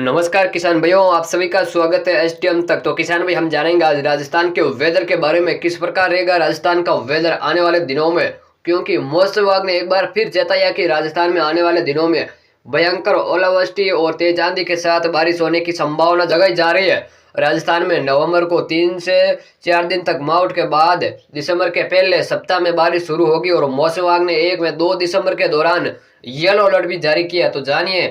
नमस्कार किसान भाइयों, आप सभी का स्वागत है एसटीएम तक। तो किसान भाई, हम जानेंगे आज राजस्थान के वेदर के बारे में, किस प्रकार रहेगा राजस्थान का वेदर आने वाले दिनों में। क्योंकि मौसम विभाग ने एक बार फिर चेताया कि राजस्थान में आने वाले दिनों में भयंकर ओलावृष्टि और तेज आंधी के साथ बारिश होने की संभावना जगाई जा रही है। राजस्थान में नवंबर को 3 से 4 दिन तक मावठ के बाद दिसंबर के पहले सप्ताह में बारिश शुरू होगी और मौसम विभाग ने 1 व 2 दिसंबर के दौरान येलो अलर्ट भी जारी किया। तो जानिए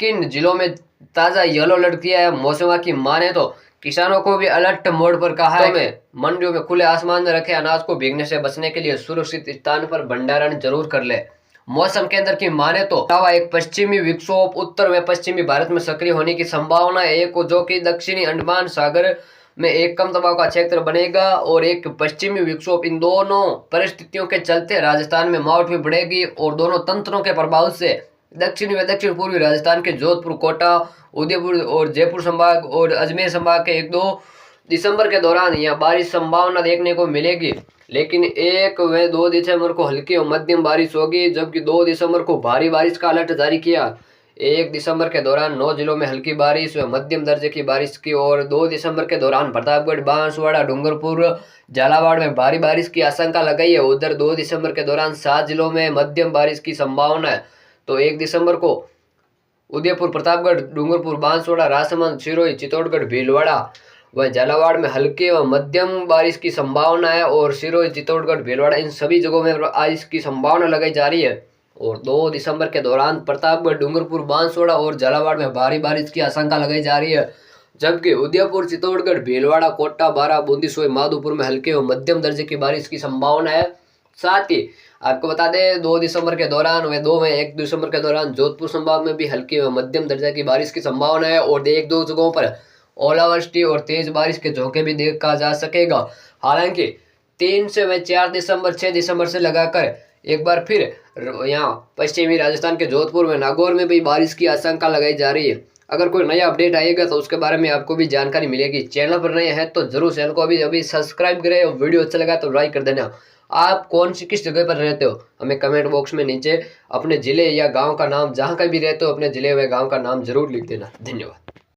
किन जिलों में ताजा येलो अलर्ट किया है। मौसम विभाग की माने तो किसानों को भी अलर्ट मोड पर कहा है में मंडियों में खुले आसमान में रखे अनाज को भीगने से बचने के लिए सुरक्षित स्थान पर भंडारण जरूर कर ले। मौसम केंद्र की माने तो एक पश्चिमी विक्षोभ उत्तर व पश्चिमी भारत में सक्रिय होने की संभावना है, एक जो कि दक्षिणी अंडमान सागर में एक कम दबाव का क्षेत्र बनेगा और एक पश्चिमी विक्षोभ। इन दोनों परिस्थितियों के चलते राजस्थान में मावठ भी बढ़ेगी और दोनों तंत्रों के प्रभाव से दक्षिणी व दक्षिण पूर्वी राजस्थान के जोधपुर, कोटा, उदयपुर और जयपुर संभाग और अजमेर संभाग के 1-2 दिसंबर के दौरान यहाँ बारिश संभावना देखने को मिलेगी। लेकिन 1 व 2 दिसंबर को हल्की और मध्यम बारिश होगी, जबकि 2 दिसंबर को भारी बारिश का अलर्ट जारी किया। 1 दिसंबर के दौरान 9 जिलों में हल्की बारिश व मध्यम दर्जे की बारिश की और 2 दिसंबर के दौरान प्रतापगढ़, बांसवाड़ा, डूंगरपुर, झालावाड़ में भारी बारिश की आशंका लगाई है। उधर 2 दिसंबर के दौरान 7 जिलों में मध्यम बारिश की संभावना है। तो 1 दिसंबर को उदयपुर, प्रतापगढ़, डूंगरपुर, बांसवाड़ा, राजसमंद, सिरोही, चित्तौड़गढ़, भीलवाड़ा व झालावाड़ में हल्की व मध्यम बारिश की संभावना है और सिरोही, चित्तौड़गढ़, भीलवाड़ा इन सभी जगहों में बारिश की संभावना लगाई जा रही है। और 2 दिसंबर के दौरान प्रतापगढ़, डूंगरपुर, बांसवाड़ा और झालावाड़ में भारी बारिश की आशंका लगाई जा रही है, जबकि उदयपुर, चित्तौड़गढ़, भीलवाड़ा, कोटा, बारा, बूंदी, सोई, माधोपुर में हल्के व मध्यम दर्जे की बारिश की संभावना है। साथ ही आपको बता दें 2 दिसंबर के दौरान व 1 दिसंबर के दौरान जोधपुर संभाग में भी हल्की व मध्यम दर्जे की बारिश की संभावना है और 1-2 जगहों पर ओलावृष्टि और तेज बारिश के झोंके भी देखा जा सकेगा। हालांकि 3 से व 4 दिसंबर, 6 दिसंबर से लगाकर एक बार फिर यहाँ पश्चिमी राजस्थान के जोधपुर में, नागौर में भी बारिश की आशंका लगाई जा रही है। अगर कोई नया अपडेट आएगा तो उसके बारे में आपको भी जानकारी मिलेगी। चैनल पर नए हैं तो जरूर चैनल को अभी सब्सक्राइब करें और वीडियो अच्छा लगा तो लाइक कर देना। आप कौन सी किस जगह पर रहते हो हमें कमेंट बॉक्स में नीचे अपने ज़िले या गांव का नाम, जहां कहीं भी रहते हो अपने ज़िले व गांव का नाम जरूर लिख देना। धन्यवाद।